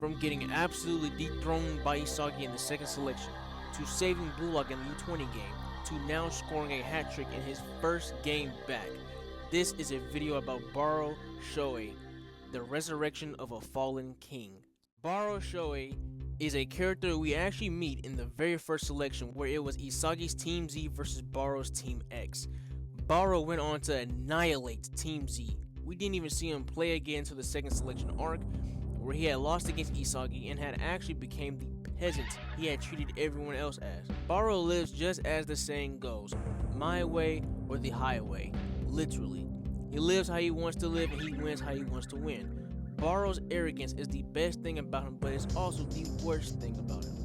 From getting absolutely dethroned by Isagi in the second selection, to saving Blue Lock in the U20 game, to now scoring a hat trick in his first game back. This is a video about Barou Shoei, the resurrection of a fallen king. Barou Shoei is a character we actually meet in the very first selection, where it was Isagi's Team Z versus Barou's Team X. Barou went on to annihilate Team Z. We didn't even see him play again until the second selection arc, where he had lost against Isagi and had actually became the peasant he had treated everyone else as. Barou lives just as the saying goes, my way or the highway, literally. He lives how he wants to live and he wins how he wants to win. Barou's arrogance is the best thing about him, but it's also the worst thing about him.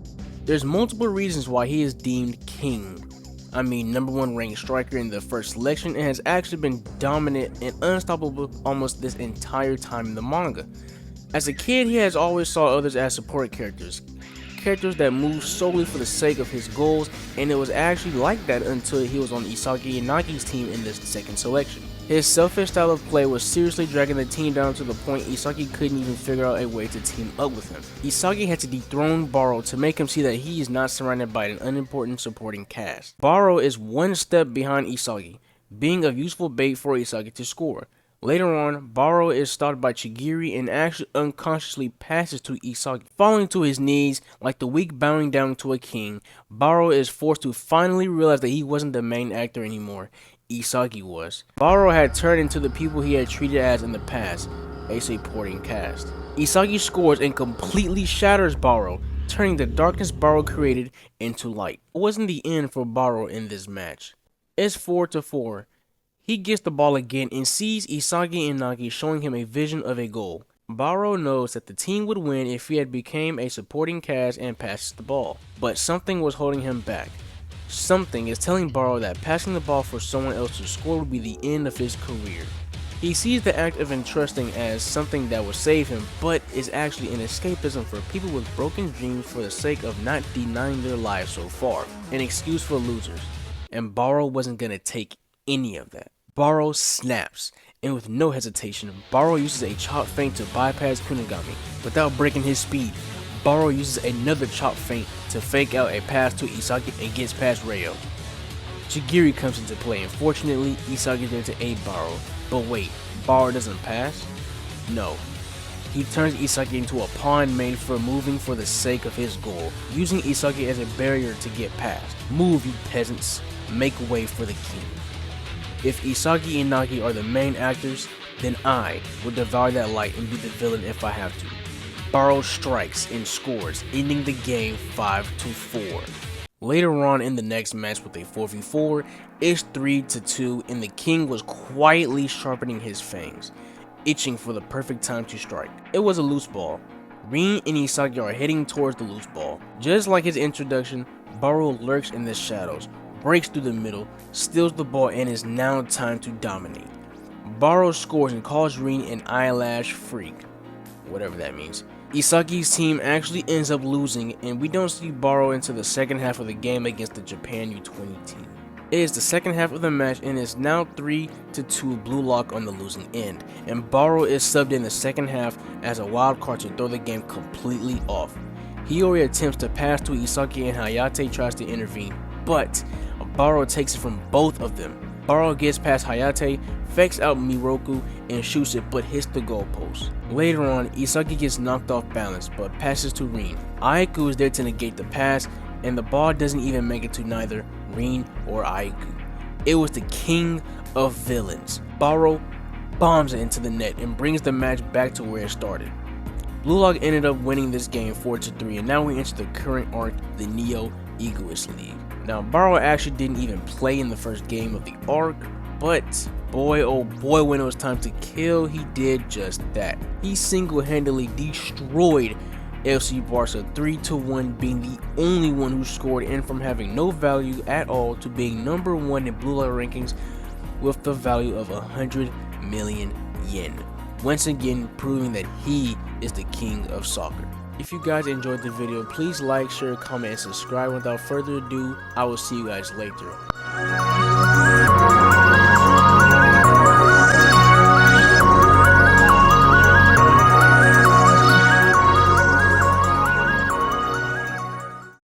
There's multiple reasons why he is deemed king. I mean, #1 ranked striker in the first selection and has actually been dominant and unstoppable almost this entire time in the manga. As a kid, he has always saw others as support characters that move solely for the sake of his goals, and it was actually like that until he was on Isagi and Nagi's team in this second selection. His selfish style of play was seriously dragging the team down to the point Isagi couldn't even figure out a way to team up with him. Isagi had to dethrone Barou to make him see that he is not surrounded by an unimportant supporting cast. Barou is one step behind Isagi, being a useful bait for Isagi to score. Later on, Barou is stopped by Chigiri and actually unconsciously passes to Isagi. Falling to his knees like the weak bowing down to a king, Barou is forced to finally realize that he wasn't the main actor anymore. Isagi was. Barou had turned into the people he had treated as in the past, a supporting cast. Isagi scores and completely shatters Barou, turning the darkness Barou created into light. It wasn't the end for Barou in this match. It's 4-4. He gets the ball again and sees Isagi and Nagi showing him a vision of a goal. Barou knows that the team would win if he had become a supporting cast and passes the ball, but something was holding him back. Something is telling Barou that passing the ball for someone else to score would be the end of his career. He sees the act of entrusting as something that will save him, but is actually an escapism for people with broken dreams for the sake of not denying their lives so far, an excuse for losers. And Barou wasn't gonna take any of that. Barou snaps, and with no hesitation, Barou uses a chop feint to bypass Kunigami. Without breaking his speed, Barou uses another chop feint to fake out a pass to Isagi and gets past Ryo. Chigiri comes into play, and fortunately, Isagi is there to aid Barou. But wait, Barou doesn't pass? No. He turns Isagi into a pawn made for moving for the sake of his goal, using Isagi as a barrier to get past. Move, you peasants. Make way for the king. If Isagi and Nagi are the main actors, then I will devour that light and be the villain if I have to. Barou strikes and scores, ending the game 5-4. Later on in the next match with a 4v4, it's 3-2 and the king was quietly sharpening his fangs, itching for the perfect time to strike. It was a loose ball. Rin and Isagi are heading towards the loose ball. Just like his introduction, Barou lurks in the shadows, breaks through the middle, steals the ball, and it's now time to dominate. Barou scores and calls Rin an eyelash freak, whatever that means. Isagi's team actually ends up losing, and we don't see Barou into the second half of the game against the Japan U20 team. It is the second half of the match, and it's now 3-2 Blue Lock on the losing end, and Barou is subbed in the second half as a wild card to throw the game completely off. Hiyori attempts to pass to Isagi and Hayate tries to intervene, but Barou takes it from both of them. Barou gets past Hayate, fakes out Miroku, and shoots it but hits the goalpost. Later on, Isagi gets knocked off balance but passes to Rin. Aiku is there to negate the pass, and the ball doesn't even make it to neither Rin or Aiku. It was the king of villains. Barou bombs it into the net and brings the match back to where it started. Blue Lock ended up winning this game 4-3, and now we enter the current arc, the Neo Egoist League. Now, Barou actually didn't even play in the first game of the arc, but boy oh boy, when it was time to kill, he did just that. He single-handedly destroyed FC Barca 3-1, being the only one who scored, and from having no value at all to being #1 in Blue Lock rankings with the value of 100 million yen. Once again proving that he is the king of soccer. If you guys enjoyed the video, please like, share, comment, and subscribe. Without further ado, I will see you guys later.